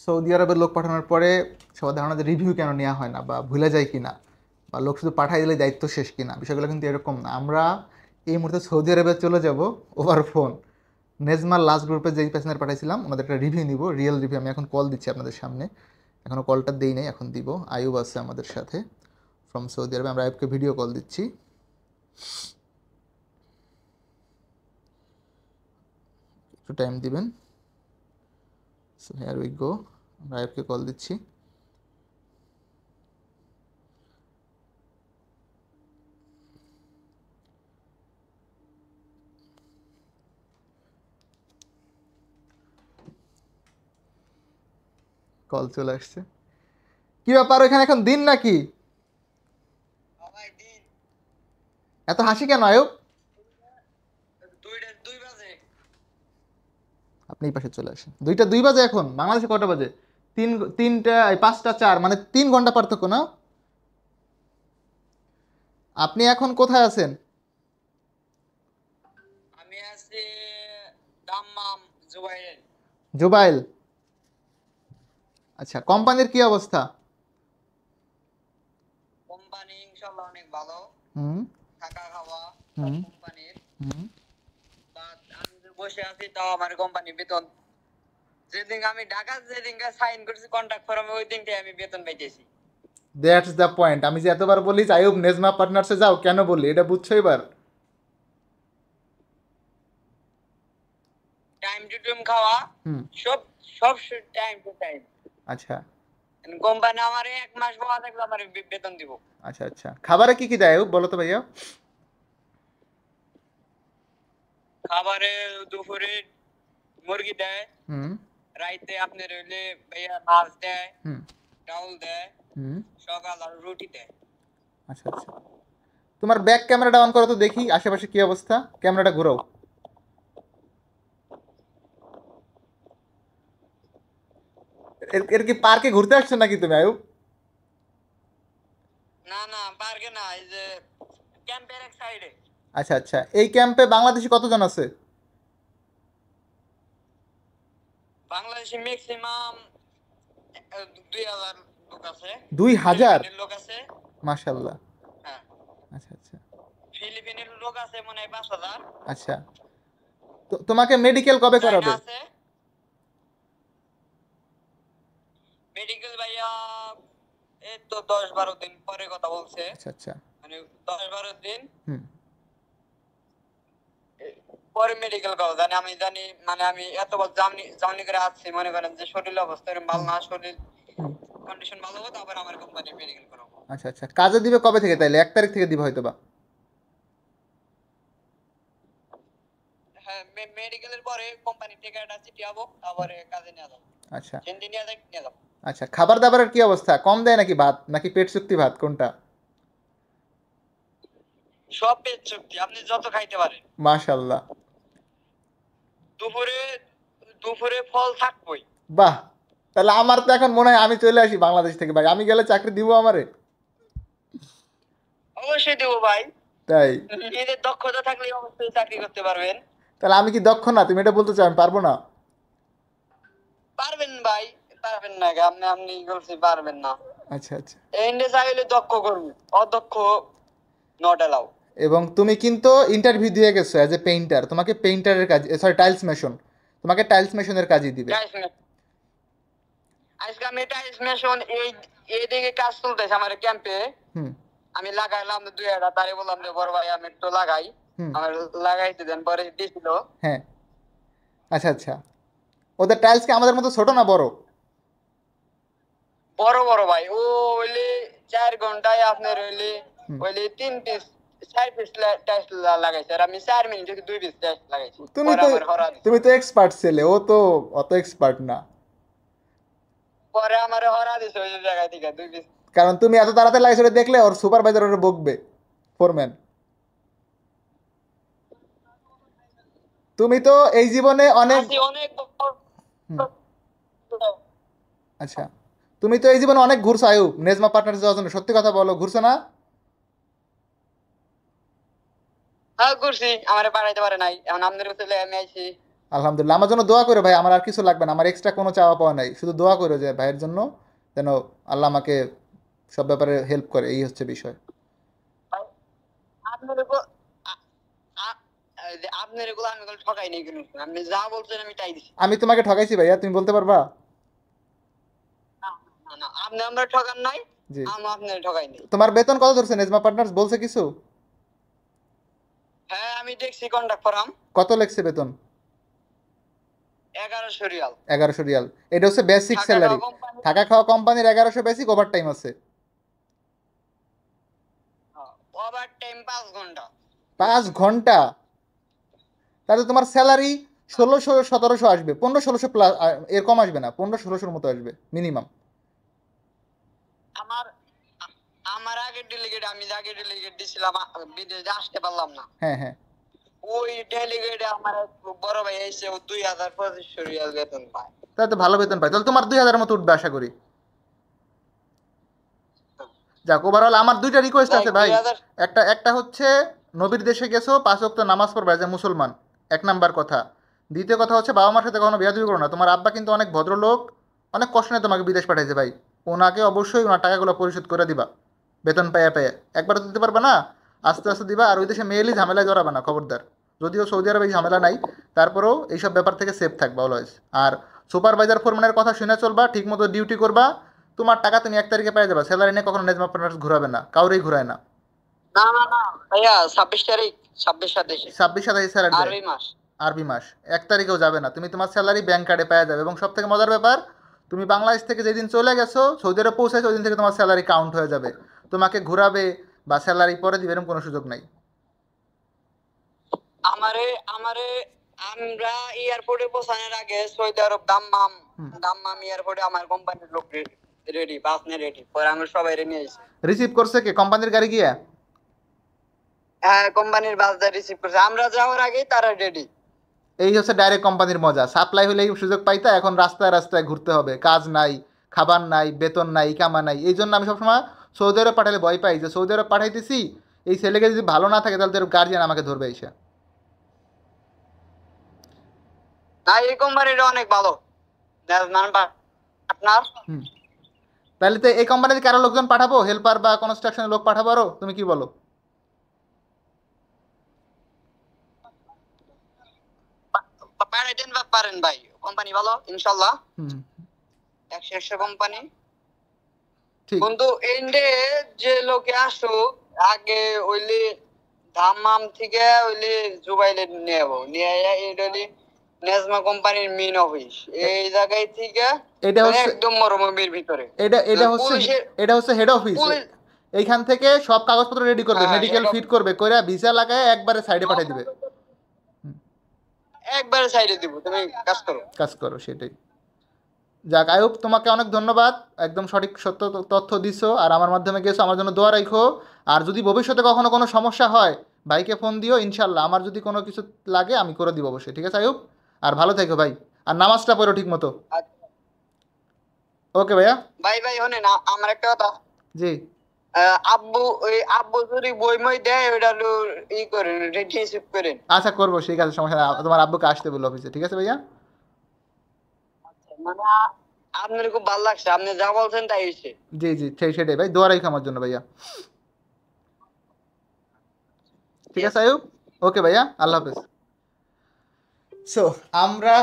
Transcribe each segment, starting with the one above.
Saudi আরবের লোক পাঠানোর পরে সবার ধারণা যে রিভিউ কেন নেওয়া হয় না বা ভুলে যায় কিনা বা লোক শুধু পাঠাই দিলে দায়িত্ব শেষ কিনা, বিষয়গুলো কিন্তু এরকম না। আমরা এই মুহূর্তে সৌদি আরবে চলে যাব ওভার ফোন। নেজমার লাস্ট গ্রুপে যেই প্যাসেঞ্জার পাঠাইছিলাম ওনাদের একটা রিভিউ নিব, রিয়েল রিভিউ। আমি এখন কল দিচ্ছি আপনাদের সামনে, এখনও কলটা দিই নাই, এখন দিব। আয়ুব আছে আমাদের সাথে ফ্রম সৌদি আরবে, আমরা আয়ুবকে ভিডিও কল দিচ্ছি। একটু টাইম দিবেন। সো হিয়ার উই গো, আমরা আয়ুবকে কল দিচ্ছি। কল চলে আসছে। কি ব্যাপার, এখানে এখন দিন নাকি? এত হাসি কেন আয়ুব? আপনি এই পাশে চলে আসেন। 2টা 2 বাজে এখন, বাংলাদেশে কটা বাজে? 5টা 4, মানে 3 ঘন্টা পার্থক্য না? আপনি এখন কোথায় আছেন? আমি আছি দাম্মাম জুবাইল। জুবাইল, আচ্ছা। কোম্পানির কি অবস্থা? কোম্পানি ইনশাআল্লাহ অনেক ভালো, হুম থাকা খাওয়া হুম কোম্পানির। হুম আমি যে বসে আছি তাও আমার কোম্পানি বেতন, যেদিন আমি ঢাকা যেদিনকে সাইন করছি কন্ট্রাক্ট ফর্মে ওই দিনকে আমি বেতন পাইতেছি। That's the point. আমি যে এতবার বলি যে আয়ুব নেজমা পার্টনার্সে যাও, কেন বলি এটা বুঝছো এবার? টাইম টু টাইম খাওয়া, হুম সব সব টাইম টু টাইম। আচ্ছা কোম্পানি আমারে 1 মাস বলা থাকলে আমার বেতন দিব। আচ্ছা আচ্ছা। খাবারে কি কি দেয় আয়ুব, বলো তো ভাইয়া? খাবারে দুপুরে মুরগি দেয়, হুম রাইতে আপনার হইলে ভাইয়া মাছ দেয়, হুম ডাউল দেয়, হুম সকাল আর রুটি দেয়। আচ্ছা আচ্ছা। তোমার ব্যাক ক্যামেরাটা অন করো তো দেখি আশেপাশে কি অবস্থা, ক্যামেরাটা ঘুরাও। এর কি পার্কে ঘুরতে আসছো নাকি তুমি আয়ুব? না না পার্কে না, এই যে ক্যাম্পের এক সাইডে। আচ্ছা আচ্ছা। এই ক্যাম্পে বাংলাদেশি কতজন আছে? বাংলাদেশি ম্যাক্সিমাম 2000 লোক আছে। 2000? ফিলিপিনের লোক আছে। মাশাআল্লাহ। হ্যাঁ, আচ্ছা আচ্ছা ফিলিপিনের লোক আছে মনে হয় 5000। আচ্ছা। তো তোমাকে মেডিকেল কবে চায়না করাবে? আছে মেডিকেল ভাইয়া, এই তো 10-12 দিন পরে কথা বলছে। আচ্ছা আচ্ছা। মানে 10-12 দিন হুম পরে মেডিকেল করা জানি। আমি জানি মানে আমি এতবার জার্নি করে আসছি, মনে করেন যে শরীর অবস্থা এরকম ভালো হুম না, শরীর হুম কন্ডিশন ভালো হবে তারপর আমার কোম্পানি মেডিকেল করাবো। আচ্ছা আচ্ছা। কাজে দিবে কবে থেকে তাইলে? 1 তারিখ থেকে দিবে হয়তো বা। হ্যাঁ, মেডিকেলের পরে কোম্পানি থেকে একটা চিঠি পাবো, তারপরে কাজে নিয়ে যাবো। আচ্ছা সেন্টি নিয়ে যাবো। আচ্ছা। খাবার দাবারের কি অবস্থা? কম দেয় নাকি ভাত, নাকি পেট চুক্তি ভাত, কোনটা? সব পেট চুক্তি, আপনি যত খাইতে পারেন। মাশাআল্লাহ। দুপুরে দুপুরে ফল থাকবেই। বাহ, তাহলে আমার তো এখন মনে হয় আমি চলে আসি বাংলাদেশ থেকে ভাই। আমি গেলে চাকরি দিব আমারে? অবশ্যই দেবো ভাই, তাই? নিজের দক্ষতা থাকলে অবশ্যই চাকরি করতে পারবেন। তাহলে আমি কি দক্ষ না? তুমি এটা বলতে চাও আমি পারবো না? পারবেন ভাই, পারবেন না কি? আপনি বলছি পারবেন না। আচ্ছা আচ্ছা। ইন্ডিয়া চাইলে দক্ষ করবে, অদক্ষ নট অ্যালাউ। এবং তুমি কিন্তু ইন্টারভিউ দিয়ে গেছো অ্যাজ এ পেইন্টার, তোমাকে পেইন্টারের কাজ, সরি টাইলস মেশন, তোমাকে টাইলস মেশনের কাজই দিবে। আজকে আমি টাইলস মেশন এই দিকে কাজ চলতেছে আমার ক্যাম্পে। হুম আমি লাগাইলাম 2 তারে বললাম যে বড় ভাই আমি একটু লাগাই, হুম আমার লাগাইতে দেন, পরে দিছিল। হ্যাঁ আচ্ছা আচ্ছা। ওদের টাইলস কি আমাদের মতো ছোট না বড়? বড় বড় ভাই, ও হইলে 4 ঘন্টায় আপনার হইলে হুম। 3 পিস 4 পিস টাইলস লাগাইছে, আর আমি 4 মিনিটে 2 পিস টাইলস লাগাইছি। তুমি পরে তো আমার হরা দিছে, তুমি তো এক্সপার্ট ছেলে, ও তো অত এক্সপার্ট না। পরে আমার হরা দিছে ওই জায়গা থেকে 2 পিস। কারণ তুমি এত তাড়াতাড়ি লাগাইছো, ওটা দেখলে ওর সুপারভাইজার ওটা বকবে, ফোরম্যান। তুমি তো এই জীবনে অনেক আসি অনেক হুম, আচ্ছা। তুমি তো এই জীবনে অনেক ঘুরছো আয়ুব, নেজমা পার্টনার যাওয়ার জন্য। সত্যি কথা বলো, ঘুরছো না? হ্যাঁ করছি, আমারে পাঠাইতে পারে নাই, এখন আপনাদের কাছে আমি আইছি। আলহামদুলিল্লাহ, আমার জন্য দোয়া করো ভাই, আমার আর কিছু লাগবে না, আমার এক্সট্রা কোনো চাওয়া পাওয়া নাই, শুধু দোয়া করো যে ভাইয়ের জন্য যেন আল্লাহ আমাকে সব ব্যাপারে হেল্প করে, এই হচ্ছে বিষয়। আপনার উপর আ- আ- আপনার এগুলো আমি কোনো ঠকাই নেই কিন্তু, আপনি যা বলছেন আমি তাই দিছি। আমি তোমাকে ঠকাইছি ভাইয়া, তুমি বলতে পারবা? না না না, আপনি আমরা ঠকান নাই, জি। আমি আপনার ঠকাই নেই। তোমার বেতন কত ধরছে নেজমা পার্টনার্স, বলছে কিছু? হ্যাঁ আমি দেখছি কন্টাক্ট ফর্ম, কত লেখছে বেতন? 1100 রিয়াল। 1100 রিয়াল। এটা হচ্ছে বেসিক থাকা স্যালারি। খাওয়া কোম্পানি, থাকা খাওয়া কোম্পানির 1100 বেসিক, ওভার টাইম আছে ওভার টাইম 5 ঘন্টা। 5 ঘন্টা। তাহলে তোমার স্যালারি 1600 1700 আসবে, 1500 1600 প্লাস, এর কম আসবে না, 1500 1600 মতো আসবে মিনিমাম। আমার আমার আগের ডেলিগেট, আমি যে আগে ডেলিগেট দিছিলাম বিদেশে আসতে পারলাম না, হ্যাঁ হ্যাঁ। ওই ডেলিগেটে আমার এক বড় ভাই এসে ও 2500 রিয়াল বেতন পায়। তাহলে তো ভালো বেতন পাই, তাহলে তোমার 2000 মতো উঠবে আশা করি। যাক, ওভারঅল আমার দুইটা রিকোয়েস্ট লাইক আছে ভাই। 2000। একটা একটা হচ্ছে নবীর দেশে গেছো, 5 ওয়াক্ত নামাজ পড়বে যে মুসলমান, এক নাম্বার কথা। দ্বিতীয় কথা হচ্ছে বাবা মার সাথে কখনো বেয়াদবি করো না। তোমার আব্বা কিন্তু অনেক ভদ্রলোক, অনেক কষ্ট নিয়ে তোমাকে বিদেশ পাঠাইছে ভাই, ওনাকে অবশ্যই ওনার টাকাগুলো পরিশোধ করে দিবা, বেতন পেয়ে পেয়ে। একবার তো দিতে পারবে না, আস্তে আস্তে দিবা। আর ওই দেশে মেয়েলি ঝামেলায় জড়াবে না, খবরদার। যদিও সৌদি আরবে এই ঝামেলা নাই, তারপরেও এইসব ব্যাপার থেকে সেফ থাকবা অলওয়েজ। আর সুপারভাইজার ফোরম্যানের কথা শুনে চলবা, ঠিক মতো ডিউটি করবা। তোমার টাকা তুমি 1 তারিখে পেয়ে যাবে। স্যালারি নিয়ে কখনো নেজমা পার্টনার্স ঘুরাবে না, কাউরেই ঘুরায় না। না না না ভাইয়া, 26 তারিখ, 26 27 26 27 স্যালারি দেয়, আরবি মাস। আরবি মাস। 1 তারিখেও যাবে না, তুমি তোমার স্যালারি ব্যাংক কার্ডে পেয়ে যাবে। এবং সব থেকে মজার ব্যাপার, তুমি বাংলাদেশ থেকে যেদিন চলে গেছো, সৌদি আরব পৌঁছাইছো, ওই দিন থেকে তোমার স্যালারি কাউন্ট হয়ে যাবে। তোমাকে ঘুরাবে বা স্যালারি পরে দিবে এরকম কোনো সুযোগ নাই। আমারে আমারে আমরা এয়ারপোর্টে পৌঁছানোর আগে সৌদি আরব দাম্মাম, হুম। দাম্মাম এয়ারপোর্টে আমার কোম্পানির লোক রেডি, বাস নিয়ে রেডি, পরে আমরা সবাই নিয়ে এসেছি। রিসিভ করছে কে, কোম্পানির গাড়ি গিয়া? হ্যাঁ কোম্পানির বাসটা রিসিভ করছে, আমরা যাওয়ার আগেই তারা রেডি। এই হচ্ছে ডাইরেক্ট কোম্পানির মজা। সাপ্লাই হলে এই সুযোগ পাইতা, এখন রাস্তায় রাস্তায় ঘুরতে হবে, কাজ নাই, খাবার নাই, বেতন নাই, কামা নাই। এই জন্য আমি সবসময় সৌদি আরব পাঠালে ভয় পাই, যে সৌদি আরব পাঠাইতেছি, এই ছেলেকে যদি ভালো না থাকে তাহলে তোর গার্জিয়ান আমাকে ধরবে এসে। না এই কোম্পানিটা অনেক ভালো, পার্টনার। হুম। তাহলে তো এই কোম্পানিতে কারো লোকজন পাঠাবো, হেল্পার বা কনস্ট্রাকশনের লোক পাঠাবো আরো, তুমি কি বলো? পারেন বা পারেন ভাই, কোম্পানি ভালো ইনশাল্লাহ, হুম। 100 কোম্পানি। ঠিক। কিন্তু এন্ডে যে লোকে আসুক আগে ওইলি দাম্মাম থেকে ওইলি জুবাইলে নিয়ে এইডলি নেজমা কোম্পানির মেইন অফিস, এই জায়গায় থেকে এটা মানে হচ্ছে একদম মরুভূমির ভিতরে। এটা এটা মানে হচ্ছে পুলিশের এটা হচ্ছে হেড অফিস। পুলিশ, এইখান থেকে সব কাগজপত্র রেডি করবে, হ্যাঁ মেডিকেল হেড ফিট অফিস করবে, কইরা ভিসা লাগায় একবারে সাইডে পাঠিয়ে দিবে। একবারে সাইডে দিব, তুমি কাজ করো। কাজ করো, সেটাই। যাক আয়ুব, তোমাকে অনেক ধন্যবাদ, একদম সঠিক সত্য তথ্য দিছো আর আমার মাধ্যমে গেছো। আমার জন্য দোয়া রাখো। আর যদি ভবিষ্যতে কখনো কোনো সমস্যা হয়, ভাইকে ফোন দিও, ইনশাল্লাহ আমার যদি কোনো কিছু লাগে আমি করে দিব অবশ্যই। ঠিক আছে আয়ুব, আর ভালো থেকো ভাই, আর নামাজটা পড়ো ঠিক মতো। আচ্ছা, ওকে ভাইয়া। ভাই ভাই শোনেন, আমার একটা কথা, জি আব্বু ওই আব্বু যদি বই মই দেয় ওইটা হলো ই করেন, রিসিভ করেন। আচ্ছা, করবো, সেই কাজে সমস্যা নেই। তোমার আব্বুকে আসতে বললো অফিসে, ঠিক আছে ভাইয়া। মানে আপনার খুব ভালো লাগছে, আপনি যা বলছেন তাই হয়েছে। জি জি, সেটাই ভাই, দোয়া রাখো আমার জন্য ভাইয়া। ঠিক আছে আয়ুব, ওকে ভাইয়া, আল্লাহ হাফেজ। সো আমরা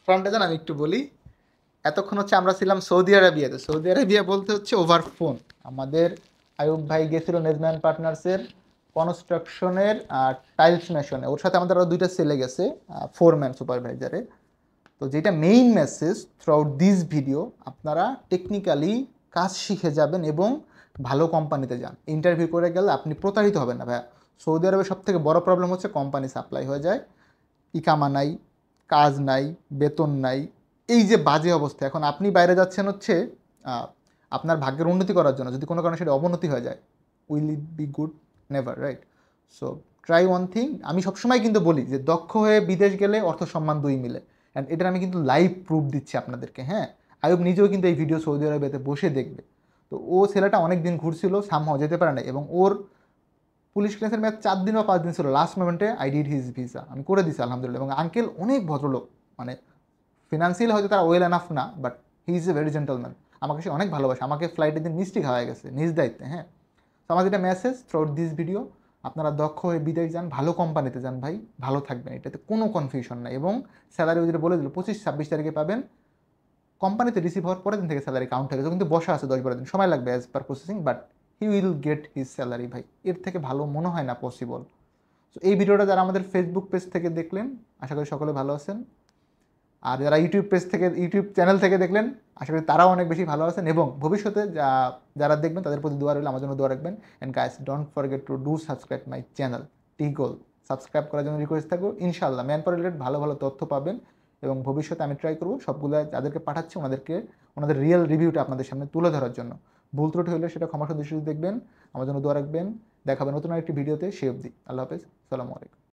ফ্রন্টে যান, আমি একটু বলি। এতক্ষণ হচ্ছে আমরা ছিলাম সৌদি আরবিয়াতে। সৌদি আরবিয়া বলতে হচ্ছে ওভার ফোন। আমাদের আয়ুব ভাই গেছিল নেজম্যান পার্টনার্সের কনস্ট্রাকশনের টাইলস মেশনে, ওর সাথে আমাদের আরও 2টা ছেলে গেছে, ফোরম্যান সুপারভাইজারে। তো যেটা main message through out this video, আপনারা টেকনিক্যালি কাজ শিখে যাবেন এবং ভালো কোম্পানিতে যান। ইন্টারভিউ করে গেলে আপনি প্রতারিত হবেন না ভাইয়া। সৌদি আরবের সবথেকে বড় প্রবলেম হচ্ছে কোম্পানি সাপ্লাই হয়ে যায়, ইকামা নাই, কাজ নাই, বেতন নাই, এই যে বাজে অবস্থা। এখন আপনি বাইরে যাচ্ছেন হচ্ছে আপনার ভাগ্যের উন্নতি করার জন্য, যদি কোনো কারণে সেটা অবনতি হয়ে যায়, will it be good? Never, right? So try one thing. আমি সবসময় কিন্তু বলি যে দক্ষ হয়ে বিদেশ গেলে অর্থ সম্মান দুই মিলে, অ্যান্ড এটার আমি কিন্তু লাইভ প্রুফ দিচ্ছি আপনাদেরকে। হ্যাঁ, আয়ুব নিজেও কিন্তু এই ভিডিও সৌদি আরবেতে বসে দেখবে। তো ও ছেলেটা অনেক দিন ঘুরছিল, সামহাও যেতে পারে না, এবং ওর পুলিশ ক্লিয়ারেন্সের মেয়াদ 4 দিন বা 5 দিন ছিল, লাস্ট মোমেন্টে আই ডিড হিজ ভিসা, আমি করে দিছি আলহামদুলিল্লাহ। এবং আঙ্কেল অনেক ভদ্রলোক, মানে ফিনান্সিয়ালি হয়তো তারা ওয়েল এনাফ না, but he is a very gentleman. আমাকে সে অনেক ভালোবাসে, আমাকে ফ্লাইটের দিন মিষ্টি খাওয়া গেছে নিজ দায়িত্বে। হ্যাঁ, তো আমার যেটা মেসেজ থ্রুআউট দিস ভিডিও, আপনারা দক্ষ হয়ে বিদেশ যান, ভালো কোম্পানিতে যান ভাই, ভালো থাকবেন, এটাতে কোনো কনফিউশন নাই। এবং স্যালারি যেটা বলে দিল 25-26 তারিখে পাবেন, কোম্পানিতে রিসিভ হওয়ার পরের দিন থেকে স্যালারি কাউন্ট হয়ে গেছে, কিন্তু বসা আছে 10-12 দিন সময় লাগবে as per processing, but he will get his salary ভাই। এর থেকে ভালো মনে হয় না পসিবল। সো এই ভিডিওটা যারা আমাদের ফেসবুক পেজ থেকে দেখলেন, আশা করি সকলে ভালো আছেন। আর যারা ইউটিউব চ্যানেল থেকে দেখলেন, আশা করি তারাও অনেক বেশি ভালো আছেন। এবং ভবিষ্যতে যারা দেখবেন তাদের প্রতি দোয়া রইল, আমার জন্য দোয়া রাখবেন। And guys, don't forget to do subscribe my channel Tigol. Subscribe করার জন্য রিকোয়েস্ট থাকবো। ইনশাআল্লাহ ম্যান পাওয়ার রিলেটেড ভালো ভালো তথ্য পাবেন, এবং ভবিষ্যতে আমি ট্রাই করবো সবগুলো যাদেরকে পাঠাচ্ছি ওনাদের রিয়েল রিভিউটা আপনাদের সামনে তুলে ধরার জন্য। ভুল ত্রুটি হলে সেটা ক্ষমা সুদৃষ্টিতে দেখবেন, আমার জন্য দোয়া রাখবেন। দেখাবেন নতুন আরেকটি ভিডিওতে। সে অবধি আল্লাহ হাফেজ, আসসালামু আলাইকুম।